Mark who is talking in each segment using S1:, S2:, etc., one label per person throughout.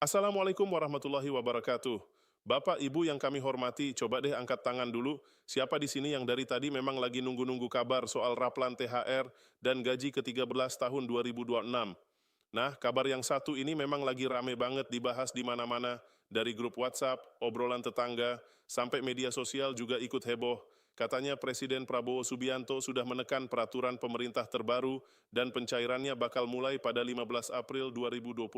S1: Assalamualaikum warahmatullahi wabarakatuh. Bapak, Ibu yang kami hormati, coba deh angkat tangan dulu. Siapa di sini yang dari tadi memang lagi nunggu-nunggu kabar soal Raplan THR dan gaji ke-13 tahun 2026? Nah, kabar yang satu ini memang lagi rame banget dibahas di mana-mana, dari grup WhatsApp, obrolan tetangga, sampai media sosial juga ikut heboh. Katanya Presiden Prabowo Subianto sudah menekan peraturan pemerintah terbaru dan pencairannya bakal mulai pada 15 April 2026.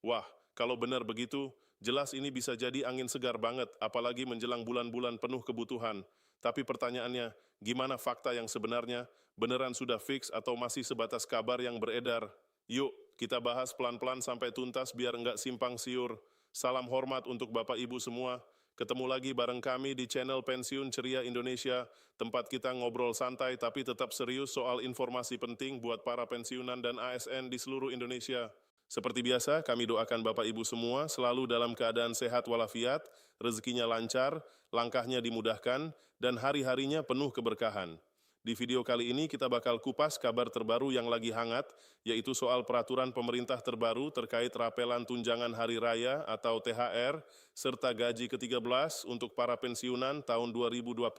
S1: Wah, kalau benar begitu, jelas ini bisa jadi angin segar banget, apalagi menjelang bulan-bulan penuh kebutuhan. Tapi pertanyaannya, gimana fakta yang sebenarnya? Beneran sudah fix atau masih sebatas kabar yang beredar? Yuk, kita bahas pelan-pelan sampai tuntas biar nggak simpang siur. Salam hormat untuk Bapak Ibu semua. Ketemu lagi bareng kami di channel Pensiun Ceria Indonesia, tempat kita ngobrol santai tapi tetap serius soal informasi penting buat para pensiunan dan ASN di seluruh Indonesia. Seperti biasa, kami doakan Bapak Ibu semua selalu dalam keadaan sehat walafiat, rezekinya lancar, langkahnya dimudahkan, dan hari-harinya penuh keberkahan. Di video kali ini kita bakal kupas kabar terbaru yang lagi hangat, yaitu soal peraturan pemerintah terbaru terkait rapelan tunjangan hari raya atau THR, serta gaji ke-13 untuk para pensiunan tahun 2026.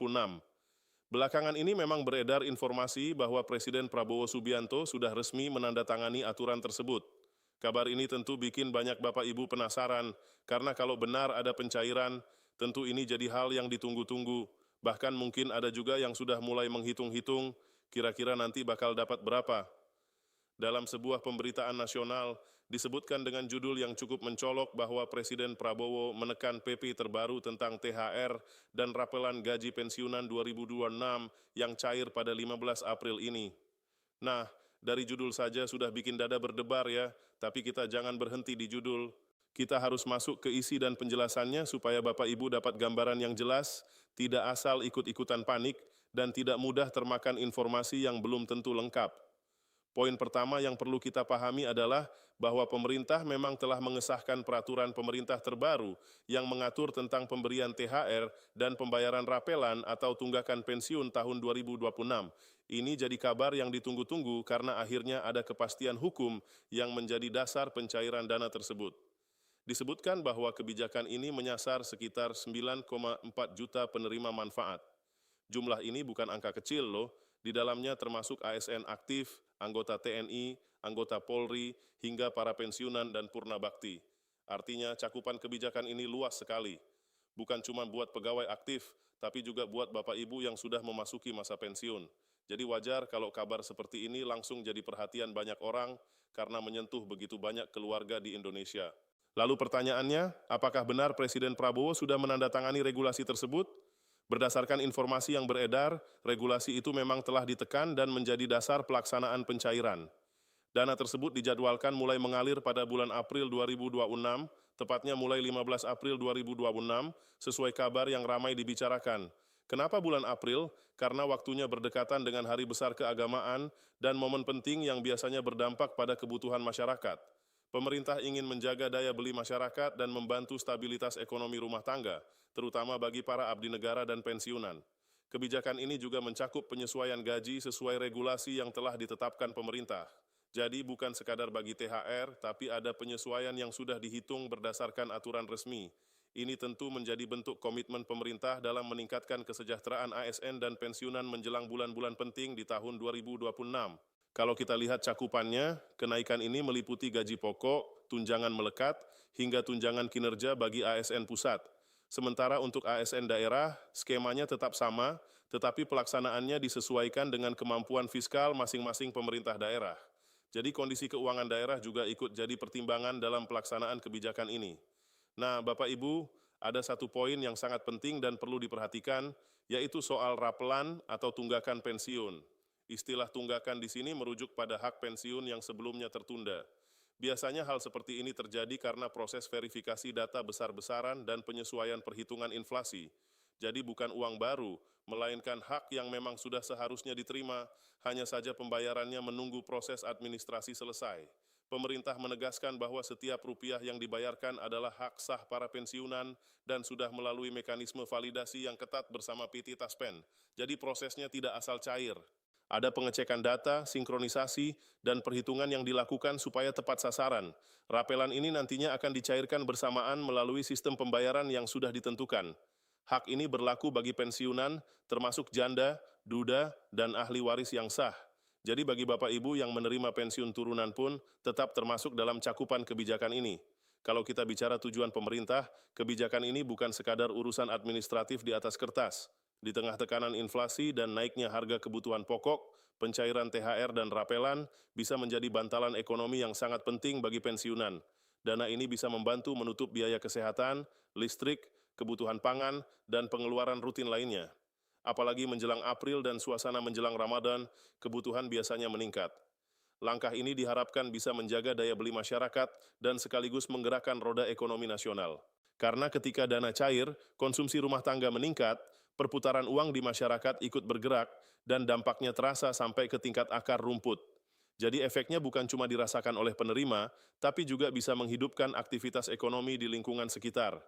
S1: Belakangan ini memang beredar informasi bahwa Presiden Prabowo Subianto sudah resmi menandatangani aturan tersebut. Kabar ini tentu bikin banyak Bapak Ibu penasaran, karena kalau benar ada pencairan, tentu ini jadi hal yang ditunggu-tunggu. Bahkan mungkin ada juga yang sudah mulai menghitung-hitung, kira-kira nanti bakal dapat berapa. Dalam sebuah pemberitaan nasional, disebutkan dengan judul yang cukup mencolok bahwa Presiden Prabowo menekan PP terbaru tentang THR dan rapelan gaji pensiunan 2026 yang cair pada 15 April ini. Nah, dari judul saja sudah bikin dada berdebar ya, tapi kita jangan berhenti di judul. Kita harus masuk ke isi dan penjelasannya supaya Bapak Ibu dapat gambaran yang jelas, tidak asal ikut-ikutan panik, dan tidak mudah termakan informasi yang belum tentu lengkap. Poin pertama yang perlu kita pahami adalah bahwa pemerintah memang telah mengesahkan peraturan pemerintah terbaru yang mengatur tentang pemberian THR dan pembayaran rapelan atau tunggakan pensiun tahun 2026. Ini jadi kabar yang ditunggu-tunggu karena akhirnya ada kepastian hukum yang menjadi dasar pencairan dana tersebut. Disebutkan bahwa kebijakan ini menyasar sekitar 9,4 juta penerima manfaat. Jumlah ini bukan angka kecil loh, di dalamnya termasuk ASN aktif, anggota TNI, anggota Polri, hingga para pensiunan dan purna bakti. Artinya cakupan kebijakan ini luas sekali. Bukan cuma buat pegawai aktif, tapi juga buat Bapak Ibu yang sudah memasuki masa pensiun. Jadi wajar kalau kabar seperti ini langsung jadi perhatian banyak orang karena menyentuh begitu banyak keluarga di Indonesia. Lalu pertanyaannya, apakah benar Presiden Prabowo sudah menandatangani regulasi tersebut? Berdasarkan informasi yang beredar, regulasi itu memang telah ditekan dan menjadi dasar pelaksanaan pencairan. Dana tersebut dijadwalkan mulai mengalir pada bulan April 2026, tepatnya mulai 15 April 2026, sesuai kabar yang ramai dibicarakan. Kenapa bulan April? Karena waktunya berdekatan dengan hari besar keagamaan dan momen penting yang biasanya berdampak pada kebutuhan masyarakat. Pemerintah ingin menjaga daya beli masyarakat dan membantu stabilitas ekonomi rumah tangga, terutama bagi para abdi negara dan pensiunan. Kebijakan ini juga mencakup penyesuaian gaji sesuai regulasi yang telah ditetapkan pemerintah. Jadi bukan sekadar bagi THR, tapi ada penyesuaian yang sudah dihitung berdasarkan aturan resmi. Ini tentu menjadi bentuk komitmen pemerintah dalam meningkatkan kesejahteraan ASN dan pensiunan menjelang bulan-bulan penting di tahun 2026. Kalau kita lihat cakupannya, kenaikan ini meliputi gaji pokok, tunjangan melekat, hingga tunjangan kinerja bagi ASN pusat. Sementara untuk ASN daerah, skemanya tetap sama, tetapi pelaksanaannya disesuaikan dengan kemampuan fiskal masing-masing pemerintah daerah. Jadi kondisi keuangan daerah juga ikut jadi pertimbangan dalam pelaksanaan kebijakan ini. Nah, Bapak Ibu, ada satu poin yang sangat penting dan perlu diperhatikan, yaitu soal rapelan atau tunggakan pensiun. Istilah tunggakan di sini merujuk pada hak pensiun yang sebelumnya tertunda. Biasanya hal seperti ini terjadi karena proses verifikasi data besar-besaran dan penyesuaian perhitungan inflasi. Jadi bukan uang baru, melainkan hak yang memang sudah seharusnya diterima, hanya saja pembayarannya menunggu proses administrasi selesai. Pemerintah menegaskan bahwa setiap rupiah yang dibayarkan adalah hak sah para pensiunan dan sudah melalui mekanisme validasi yang ketat bersama PT Taspen. Jadi prosesnya tidak asal cair. Ada pengecekan data, sinkronisasi, dan perhitungan yang dilakukan supaya tepat sasaran. Rapelan ini nantinya akan dicairkan bersamaan melalui sistem pembayaran yang sudah ditentukan. Hak ini berlaku bagi pensiunan, termasuk janda, duda, dan ahli waris yang sah. Jadi bagi Bapak Ibu yang menerima pensiun turunan pun tetap termasuk dalam cakupan kebijakan ini. Kalau kita bicara tujuan pemerintah, kebijakan ini bukan sekadar urusan administratif di atas kertas. Di tengah tekanan inflasi dan naiknya harga kebutuhan pokok, pencairan THR dan rapelan bisa menjadi bantalan ekonomi yang sangat penting bagi pensiunan. Dana ini bisa membantu menutup biaya kesehatan, listrik, kebutuhan pangan, dan pengeluaran rutin lainnya. Apalagi menjelang April dan suasana menjelang Ramadan, kebutuhan biasanya meningkat. Langkah ini diharapkan bisa menjaga daya beli masyarakat dan sekaligus menggerakkan roda ekonomi nasional. Karena ketika dana cair, konsumsi rumah tangga meningkat, perputaran uang di masyarakat ikut bergerak, dan dampaknya terasa sampai ke tingkat akar rumput. Jadi efeknya bukan cuma dirasakan oleh penerima, tapi juga bisa menghidupkan aktivitas ekonomi di lingkungan sekitar.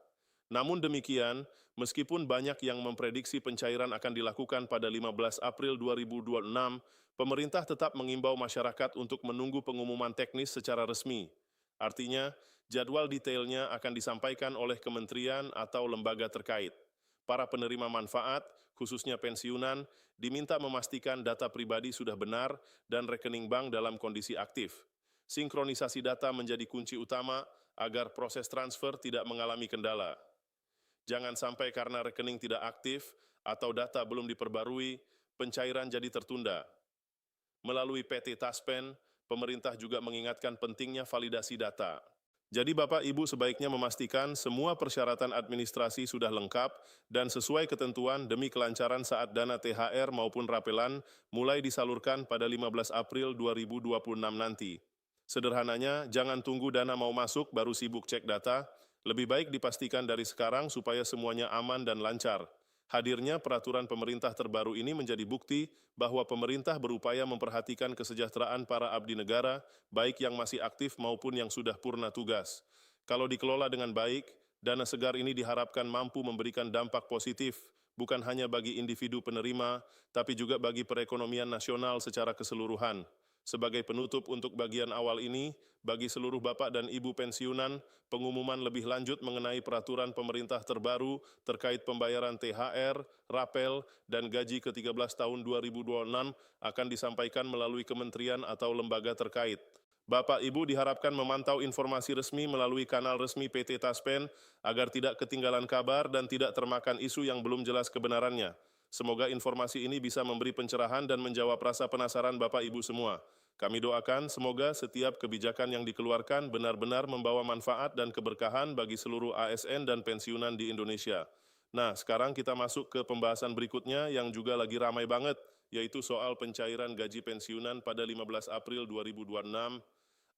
S1: Namun demikian, meskipun banyak yang memprediksi pencairan akan dilakukan pada 15 April 2026, pemerintah tetap mengimbau masyarakat untuk menunggu pengumuman teknis secara resmi. Artinya, jadwal detailnya akan disampaikan oleh kementerian atau lembaga terkait. Para penerima manfaat, khususnya pensiunan, diminta memastikan data pribadi sudah benar dan rekening bank dalam kondisi aktif. Sinkronisasi data menjadi kunci utama agar proses transfer tidak mengalami kendala. Jangan sampai karena rekening tidak aktif atau data belum diperbarui, pencairan jadi tertunda. Melalui PT Taspen, pemerintah juga mengingatkan pentingnya validasi data. Jadi Bapak Ibu sebaiknya memastikan semua persyaratan administrasi sudah lengkap dan sesuai ketentuan demi kelancaran saat dana THR maupun rapelan mulai disalurkan pada 15 April 2026 nanti. Sederhananya, jangan tunggu dana mau masuk baru sibuk cek data, lebih baik dipastikan dari sekarang supaya semuanya aman dan lancar. Hadirnya peraturan pemerintah terbaru ini menjadi bukti bahwa pemerintah berupaya memperhatikan kesejahteraan para abdi negara, baik yang masih aktif maupun yang sudah purna tugas. Kalau dikelola dengan baik, dana segar ini diharapkan mampu memberikan dampak positif, bukan hanya bagi individu penerima, tapi juga bagi perekonomian nasional secara keseluruhan. Sebagai penutup untuk bagian awal ini, bagi seluruh Bapak dan Ibu pensiunan, pengumuman lebih lanjut mengenai peraturan pemerintah terbaru terkait pembayaran THR, rapel, dan gaji ke-13 tahun 2026 akan disampaikan melalui kementerian atau lembaga terkait. Bapak Ibu diharapkan memantau informasi resmi melalui kanal resmi PT Taspen agar tidak ketinggalan kabar dan tidak termakan isu yang belum jelas kebenarannya. Semoga informasi ini bisa memberi pencerahan dan menjawab rasa penasaran Bapak Ibu semua. Kami doakan semoga setiap kebijakan yang dikeluarkan benar-benar membawa manfaat dan keberkahan bagi seluruh ASN dan pensiunan di Indonesia. Nah, sekarang kita masuk ke pembahasan berikutnya yang juga lagi ramai banget, yaitu soal pencairan gaji pensiunan pada 15 April 2026.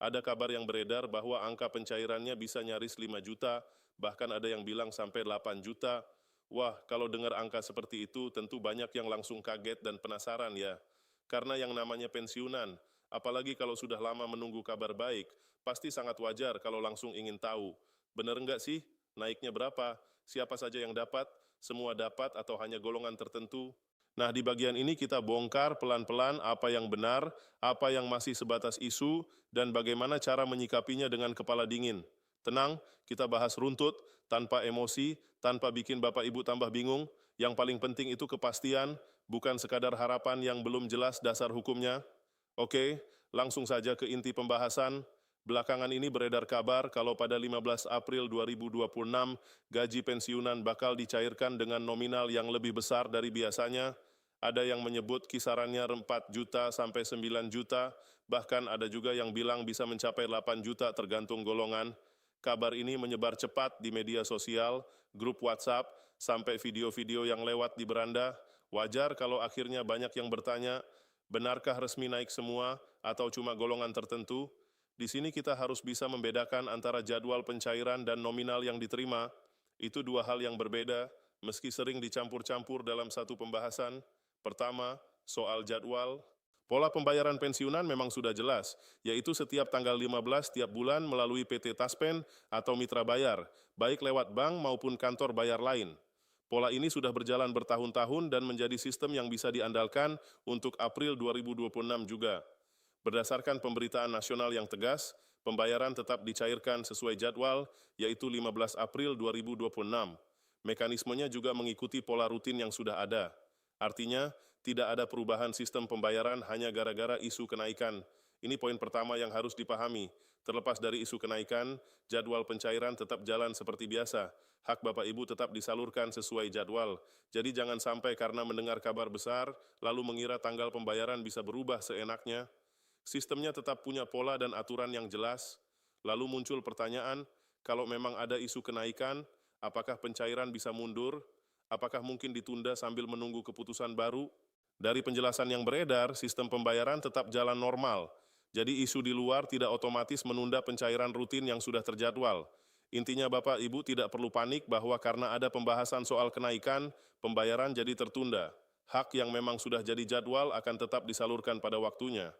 S1: Ada kabar yang beredar bahwa angka pencairannya bisa nyaris 5 juta, bahkan ada yang bilang sampai 8 juta. Wah, kalau dengar angka seperti itu, tentu banyak yang langsung kaget dan penasaran ya. Karena yang namanya pensiunan, apalagi kalau sudah lama menunggu kabar baik, pasti sangat wajar kalau langsung ingin tahu. Benar enggak sih? Naiknya berapa? Siapa saja yang dapat? Semua dapat atau hanya golongan tertentu? Nah, di bagian ini kita bongkar pelan-pelan apa yang benar, apa yang masih sebatas isu, dan bagaimana cara menyikapinya dengan kepala dingin. Tenang, kita bahas runtut, tanpa emosi, tanpa bikin Bapak Ibu tambah bingung. Yang paling penting itu kepastian, bukan sekadar harapan yang belum jelas dasar hukumnya. Oke, langsung saja ke inti pembahasan. Belakangan ini beredar kabar kalau pada 15 April 2026, gaji pensiunan bakal dicairkan dengan nominal yang lebih besar dari biasanya. Ada yang menyebut kisarannya 4 juta sampai 9 juta, bahkan ada juga yang bilang bisa mencapai 8 juta tergantung golongan. Kabar ini menyebar cepat di media sosial, grup WhatsApp, sampai video-video yang lewat di beranda. Wajar kalau akhirnya banyak yang bertanya, benarkah resmi naik semua atau cuma golongan tertentu? Di sini kita harus bisa membedakan antara jadwal pencairan dan nominal yang diterima. Itu dua hal yang berbeda, meski sering dicampur-campur dalam satu pembahasan. Pertama, soal jadwal. Pola pembayaran pensiunan memang sudah jelas, yaitu setiap tanggal 15 tiap bulan melalui PT Taspen atau mitra bayar, baik lewat bank maupun kantor bayar lain. Pola ini sudah berjalan bertahun-tahun dan menjadi sistem yang bisa diandalkan untuk April 2026 juga. Berdasarkan pemberitaan nasional yang tegas, pembayaran tetap dicairkan sesuai jadwal, yaitu 15 April 2026. Mekanismenya juga mengikuti pola rutin yang sudah ada. Artinya, tidak ada perubahan sistem pembayaran hanya gara-gara isu kenaikan. Ini poin pertama yang harus dipahami. Terlepas dari isu kenaikan, jadwal pencairan tetap jalan seperti biasa. Hak Bapak Ibu tetap disalurkan sesuai jadwal. Jadi jangan sampai karena mendengar kabar besar, lalu mengira tanggal pembayaran bisa berubah seenaknya. Sistemnya tetap punya pola dan aturan yang jelas. Lalu muncul pertanyaan, kalau memang ada isu kenaikan, apakah pencairan bisa mundur? Apakah mungkin ditunda sambil menunggu keputusan baru? Dari penjelasan yang beredar, sistem pembayaran tetap jalan normal. Jadi isu di luar tidak otomatis menunda pencairan rutin yang sudah terjadwal. Intinya Bapak Ibu tidak perlu panik bahwa karena ada pembahasan soal kenaikan, pembayaran jadi tertunda. Hak yang memang sudah jadi jadwal akan tetap disalurkan pada waktunya.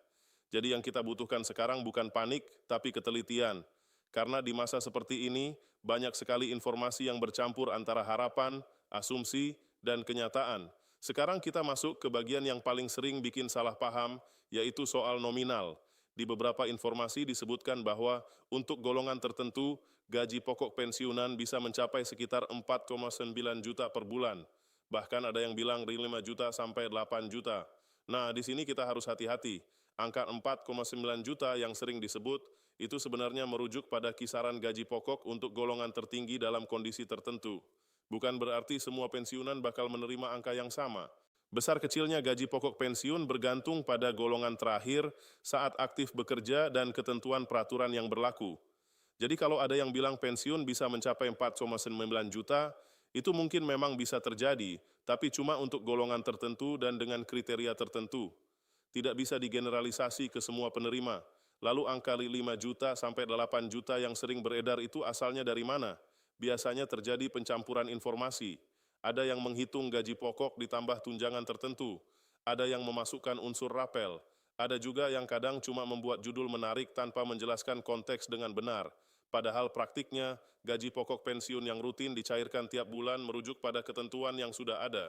S1: Jadi yang kita butuhkan sekarang bukan panik, tapi ketelitian. Karena di masa seperti ini, banyak sekali informasi yang bercampur antara harapan, asumsi, dan kenyataan. Sekarang kita masuk ke bagian yang paling sering bikin salah paham, yaitu soal nominal. Di beberapa informasi disebutkan bahwa untuk golongan tertentu, gaji pokok pensiunan bisa mencapai sekitar 4,9 juta per bulan. Bahkan ada yang bilang 5 juta sampai 8 juta. Nah, di sini kita harus hati-hati. Angka 4,9 juta yang sering disebut itu sebenarnya merujuk pada kisaran gaji pokok untuk golongan tertinggi dalam kondisi tertentu. Bukan berarti semua pensiunan bakal menerima angka yang sama. Besar kecilnya gaji pokok pensiun bergantung pada golongan terakhir saat aktif bekerja dan ketentuan peraturan yang berlaku. Jadi kalau ada yang bilang pensiun bisa mencapai 4,9 juta, itu mungkin memang bisa terjadi, tapi cuma untuk golongan tertentu dan dengan kriteria tertentu. Tidak bisa digeneralisasi ke semua penerima. Lalu angka 5 juta sampai 8 juta yang sering beredar itu asalnya dari mana? Biasanya terjadi pencampuran informasi. Ada yang menghitung gaji pokok ditambah tunjangan tertentu. Ada yang memasukkan unsur rapel. Ada juga yang kadang cuma membuat judul menarik tanpa menjelaskan konteks dengan benar. Padahal praktiknya, gaji pokok pensiun yang rutin dicairkan tiap bulan merujuk pada ketentuan yang sudah ada.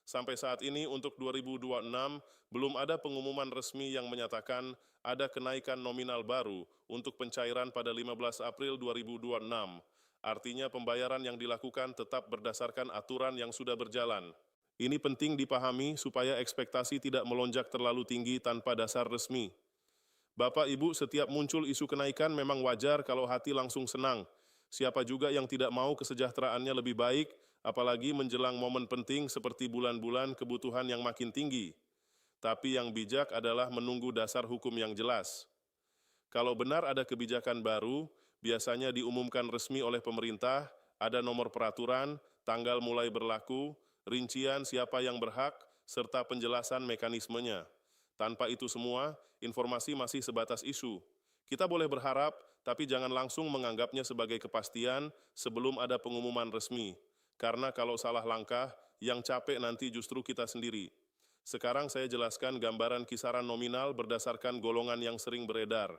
S1: Sampai saat ini untuk 2026 belum ada pengumuman resmi yang menyatakan ada kenaikan nominal baru untuk pencairan pada 15 April 2026. Artinya pembayaran yang dilakukan tetap berdasarkan aturan yang sudah berjalan. Ini penting dipahami supaya ekspektasi tidak melonjak terlalu tinggi tanpa dasar resmi. Bapak Ibu, setiap muncul isu kenaikan memang wajar kalau hati langsung senang. Siapa juga yang tidak mau kesejahteraannya lebih baik, apalagi menjelang momen penting seperti bulan-bulan kebutuhan yang makin tinggi. Tapi yang bijak adalah menunggu dasar hukum yang jelas. Kalau benar ada kebijakan baru, biasanya diumumkan resmi oleh pemerintah, ada nomor peraturan, tanggal mulai berlaku, rincian siapa yang berhak, serta penjelasan mekanismenya. Tanpa itu semua, informasi masih sebatas isu. Kita boleh berharap, tapi jangan langsung menganggapnya sebagai kepastian sebelum ada pengumuman resmi. Karena kalau salah langkah, yang capek nanti justru kita sendiri. Sekarang saya jelaskan gambaran kisaran nominal berdasarkan golongan yang sering beredar.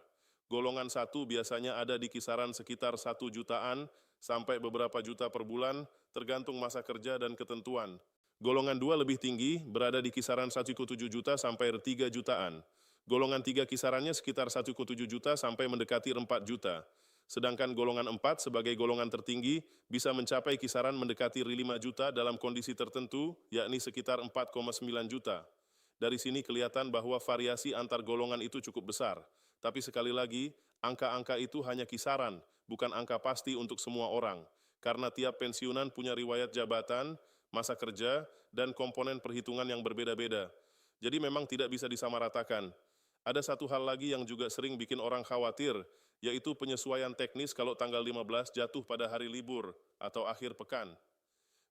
S1: Golongan 1 biasanya ada di kisaran sekitar 1 jutaan sampai beberapa juta per bulan, tergantung masa kerja dan ketentuan. Golongan 2 lebih tinggi, berada di kisaran 1,7 juta sampai 3 jutaan. Golongan 3 kisarannya sekitar 1,7 juta sampai mendekati 4 juta. Sedangkan golongan 4 sebagai golongan tertinggi bisa mencapai kisaran mendekati 5 juta dalam kondisi tertentu, yakni sekitar 4,9 juta. Dari sini kelihatan bahwa variasi antar golongan itu cukup besar. Tapi sekali lagi, angka-angka itu hanya kisaran, bukan angka pasti untuk semua orang. Karena tiap pensiunan punya riwayat jabatan, masa kerja, dan komponen perhitungan yang berbeda-beda. Jadi memang tidak bisa disamaratakan. Ada satu hal lagi yang juga sering bikin orang khawatir, yaitu penyesuaian teknis kalau tanggal 15 jatuh pada hari libur atau akhir pekan.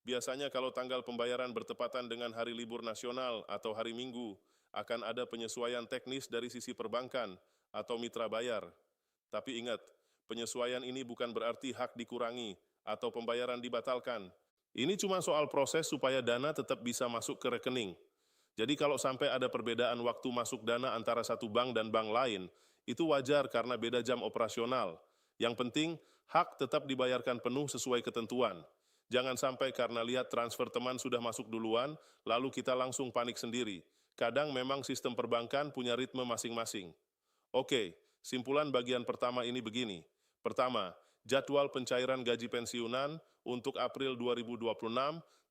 S1: Biasanya kalau tanggal pembayaran bertepatan dengan hari libur nasional atau hari Minggu, akan ada penyesuaian teknis dari sisi perbankan atau mitra bayar. Tapi ingat, penyesuaian ini bukan berarti hak dikurangi atau pembayaran dibatalkan. Ini cuma soal proses supaya dana tetap bisa masuk ke rekening. Jadi kalau sampai ada perbedaan waktu masuk dana antara satu bank dan bank lain, itu wajar karena beda jam operasional. Yang penting, hak tetap dibayarkan penuh sesuai ketentuan. Jangan sampai karena lihat transfer teman sudah masuk duluan, lalu kita langsung panik sendiri. Kadang memang sistem perbankan punya ritme masing-masing. Oke, simpulan bagian pertama ini begini. Pertama, jadwal pencairan gaji pensiunan untuk April 2026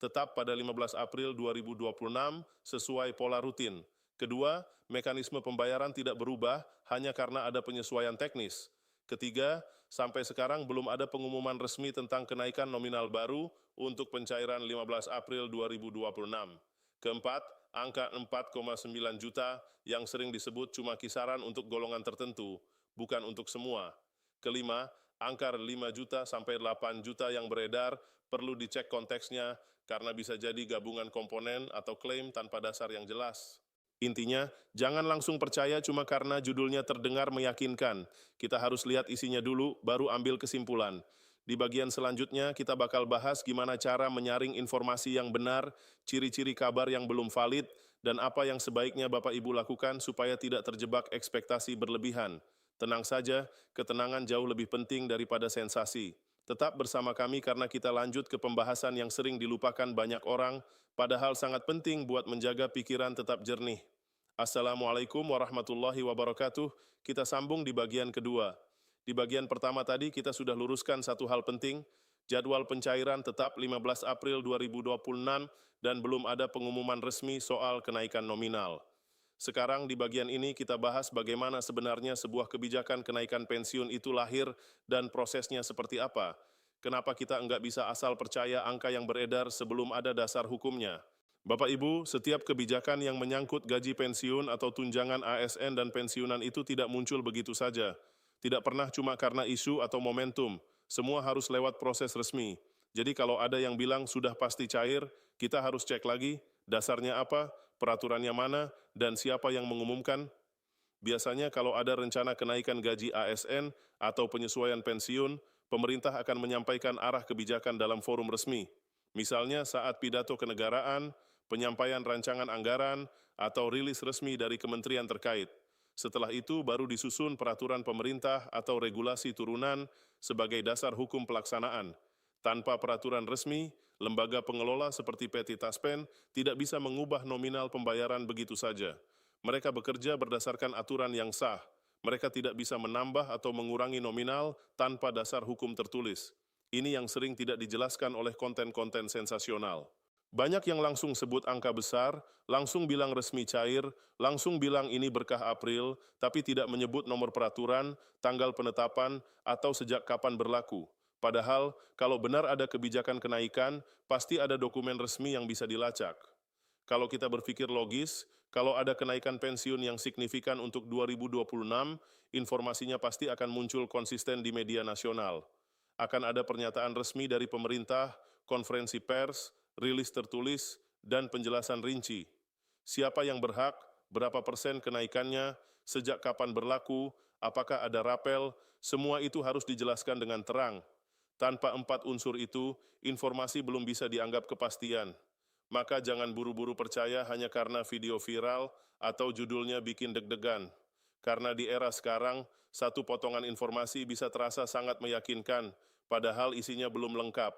S1: tetap pada 15 April 2026 sesuai pola rutin. Kedua, mekanisme pembayaran tidak berubah hanya karena ada penyesuaian teknis. Ketiga, sampai sekarang belum ada pengumuman resmi tentang kenaikan nominal baru untuk pencairan 15 April 2026. Keempat, angka 4,9 juta yang sering disebut cuma kisaran untuk golongan tertentu, bukan untuk semua. Kelima, angka 5 juta sampai 8 juta yang beredar perlu dicek konteksnya karena bisa jadi gabungan komponen atau klaim tanpa dasar yang jelas. Intinya, jangan langsung percaya cuma karena judulnya terdengar meyakinkan. Kita harus lihat isinya dulu, baru ambil kesimpulan. Di bagian selanjutnya, kita bakal bahas gimana cara menyaring informasi yang benar, ciri-ciri kabar yang belum valid, dan apa yang sebaiknya Bapak Ibu lakukan supaya tidak terjebak ekspektasi berlebihan. Tenang saja, ketenangan jauh lebih penting daripada sensasi. Tetap bersama kami karena kita lanjut ke pembahasan yang sering dilupakan banyak orang, padahal sangat penting buat menjaga pikiran tetap jernih. Assalamualaikum warahmatullahi wabarakatuh. Kita sambung di bagian kedua. Di bagian pertama tadi kita sudah luruskan satu hal penting, jadwal pencairan tetap 15 April 2026 dan belum ada pengumuman resmi soal kenaikan nominal. Sekarang di bagian ini kita bahas bagaimana sebenarnya sebuah kebijakan kenaikan pensiun itu lahir dan prosesnya seperti apa. Kenapa kita enggak bisa asal percaya angka yang beredar sebelum ada dasar hukumnya? Bapak Ibu, setiap kebijakan yang menyangkut gaji pensiun atau tunjangan ASN dan pensiunan itu tidak muncul begitu saja. Tidak pernah cuma karena isu atau momentum. Semua harus lewat proses resmi. Jadi kalau ada yang bilang sudah pasti cair, kita harus cek lagi, dasarnya apa, peraturannya mana, dan siapa yang mengumumkan. Biasanya kalau ada rencana kenaikan gaji ASN atau penyesuaian pensiun, pemerintah akan menyampaikan arah kebijakan dalam forum resmi. Misalnya saat pidato kenegaraan, penyampaian rancangan anggaran, atau rilis resmi dari kementerian terkait. Setelah itu baru disusun peraturan pemerintah atau regulasi turunan sebagai dasar hukum pelaksanaan. Tanpa peraturan resmi, lembaga pengelola seperti PT Taspen tidak bisa mengubah nominal pembayaran begitu saja. Mereka bekerja berdasarkan aturan yang sah. Mereka tidak bisa menambah atau mengurangi nominal tanpa dasar hukum tertulis. Ini yang sering tidak dijelaskan oleh konten-konten sensasional. Banyak yang langsung sebut angka besar, langsung bilang resmi cair, langsung bilang ini berkah April, tapi tidak menyebut nomor peraturan, tanggal penetapan, atau sejak kapan berlaku. Padahal, kalau benar ada kebijakan kenaikan, pasti ada dokumen resmi yang bisa dilacak. Kalau kita berpikir logis, kalau ada kenaikan pensiun yang signifikan untuk 2026, informasinya pasti akan muncul konsisten di media nasional. Akan ada pernyataan resmi dari pemerintah, konferensi pers, rilis tertulis, dan penjelasan rinci. Siapa yang berhak, berapa persen kenaikannya, sejak kapan berlaku, apakah ada rapel, semua itu harus dijelaskan dengan terang. Tanpa 4 unsur itu, informasi belum bisa dianggap kepastian. Maka jangan buru-buru percaya hanya karena video viral atau judulnya bikin deg-degan. Karena di era sekarang, satu potongan informasi bisa terasa sangat meyakinkan, padahal isinya belum lengkap.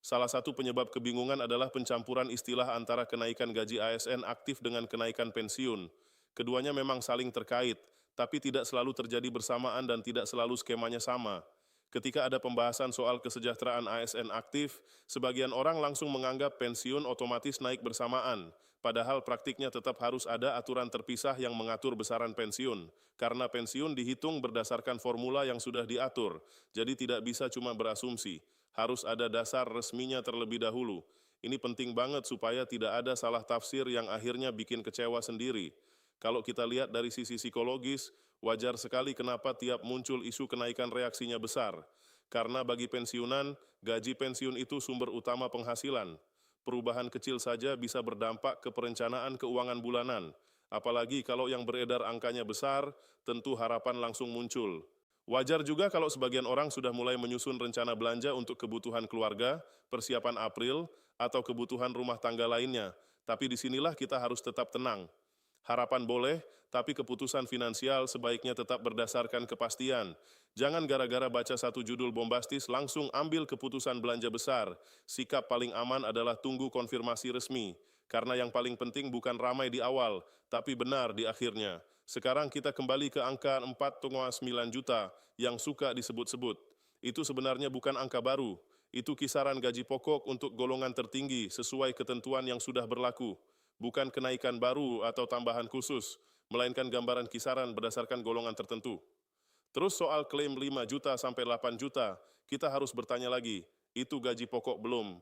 S1: Salah satu penyebab kebingungan adalah pencampuran istilah antara kenaikan gaji ASN aktif dengan kenaikan pensiun. Keduanya memang saling terkait, tapi tidak selalu terjadi bersamaan dan tidak selalu skemanya sama. Ketika ada pembahasan soal kesejahteraan ASN aktif, sebagian orang langsung menganggap pensiun otomatis naik bersamaan, padahal praktiknya tetap harus ada aturan terpisah yang mengatur besaran pensiun, karena pensiun dihitung berdasarkan formula yang sudah diatur, jadi tidak bisa cuma berasumsi. Harus ada dasar resminya terlebih dahulu. Ini penting banget supaya tidak ada salah tafsir yang akhirnya bikin kecewa sendiri. Kalau kita lihat dari sisi psikologis, wajar sekali kenapa tiap muncul isu kenaikan reaksinya besar. Karena bagi pensiunan, gaji pensiun itu sumber utama penghasilan. Perubahan kecil saja bisa berdampak ke perencanaan keuangan bulanan. Apalagi kalau yang beredar angkanya besar, tentu harapan langsung muncul. Wajar juga kalau sebagian orang sudah mulai menyusun rencana belanja untuk kebutuhan keluarga, persiapan April, atau kebutuhan rumah tangga lainnya. Tapi disinilah kita harus tetap tenang. Harapan boleh, tapi keputusan finansial sebaiknya tetap berdasarkan kepastian. Jangan gara-gara baca satu judul bombastis langsung ambil keputusan belanja besar. Sikap paling aman adalah tunggu konfirmasi resmi. Karena yang paling penting bukan ramai di awal, tapi benar di akhirnya. Sekarang kita kembali ke angka 4,9 juta yang suka disebut-sebut. Itu sebenarnya bukan angka baru. Itu kisaran gaji pokok untuk golongan tertinggi sesuai ketentuan yang sudah berlaku. Bukan kenaikan baru atau tambahan khusus, melainkan gambaran kisaran berdasarkan golongan tertentu. Terus soal klaim 5 juta sampai 8 juta, kita harus bertanya lagi, itu gaji pokok belum?